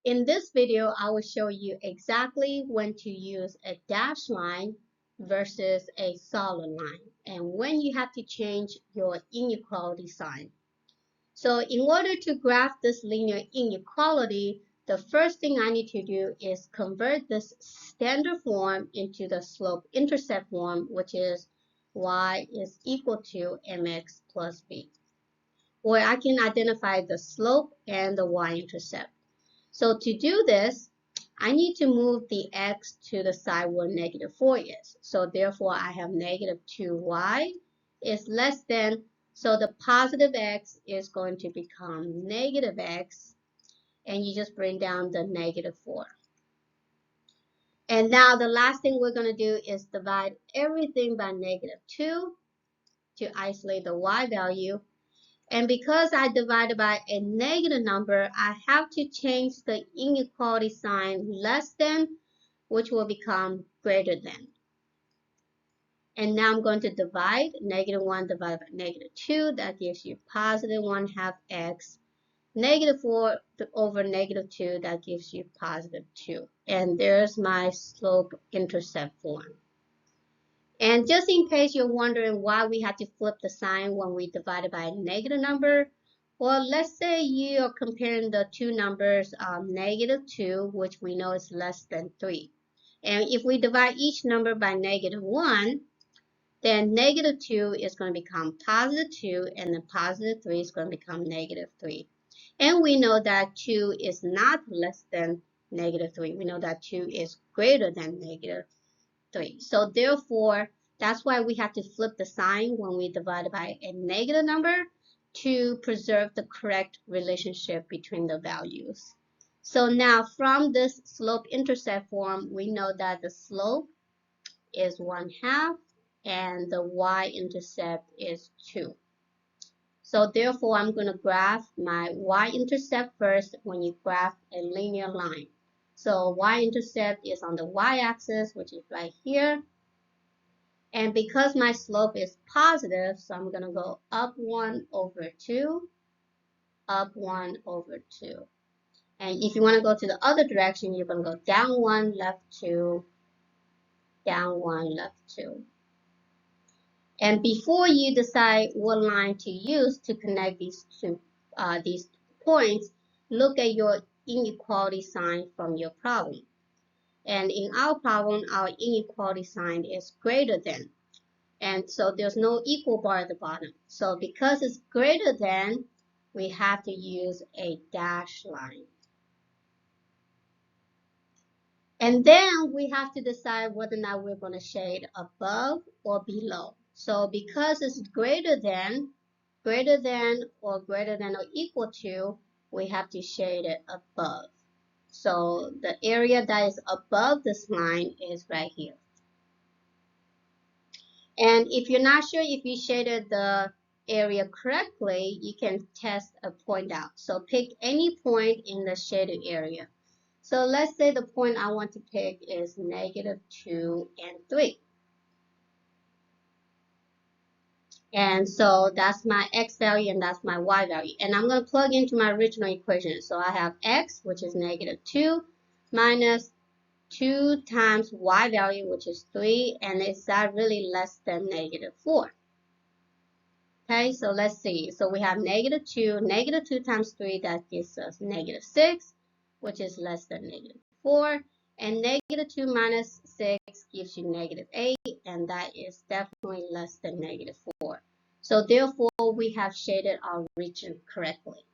In this video, I will show you exactly when to use a dashed line versus a solid line, and when you have to change your inequality sign. So in order to graph this linear inequality, the first thing I need to do is convert this standard form into the slope-intercept form, which is y is equal to mx plus b. Or I can identify the slope and the y-intercept. So to do this, I need to move the x to the side where -4 is. So therefore, I have -2y is less than, so the positive x is going to become -x, and you just bring down the -4. And now the last thing we're going to do is divide everything by -2 to isolate the y value. And because I divided by a negative number, I have to change the inequality sign less than, which will become greater than. And now I'm going to divide -1 divided by -2. That gives you +1/2 x. -4 over -2, that gives you +2. And there's my slope-intercept form. And just in case you're wondering why we have to flip the sign when we divide it by a negative number, well, let's say you are comparing the two numbers, -2, which we know is less than 3. And if we divide each number by -1, then -2 is going to become +2, and then +3 is going to become -3. And we know that 2 is not less than -3. We know that 2 is greater than -3. So therefore, that's why we have to flip the sign when we divide by a negative number to preserve the correct relationship between the values. So now from this slope-intercept form, we know that the slope is 1/2 and the y-intercept is 2. So therefore, I'm going to graph my y-intercept first when you graph a linear line. So y-intercept is on the y-axis, which is right here. And because my slope is positive, so I'm going to go up 1 over 2, up 1 over 2. And if you want to go to the other direction, you're going to go down 1, left 2, down 1, left 2. And before you decide what line to use to connect these points, look at your inequality sign from your problem. And in our problem, our inequality sign is greater than. And so there's no equal bar at the bottom. So because it's greater than, we have to use a dashed line. And then we have to decide whether or not we're going to shade above or below. So because it's greater than or greater than or equal to, we have to shade it above. So the area that is above this line is right here. And if you're not sure if you shaded the area correctly, you can test a point out. So pick any point in the shaded area. So let's say the point I want to pick is -2 and 3. And so that's my x value and that's my y value. And I'm going to plug into my original equation. So I have x, which is -2, minus 2 times y value, which is 3, and is that really less than -4? Okay, so let's see. So we have -2, -2 times 3, that gives us -6, which is less than -4, and -2 minus 6 gives you -8, and that is definitely less than -4. So therefore, we have shaded our region correctly.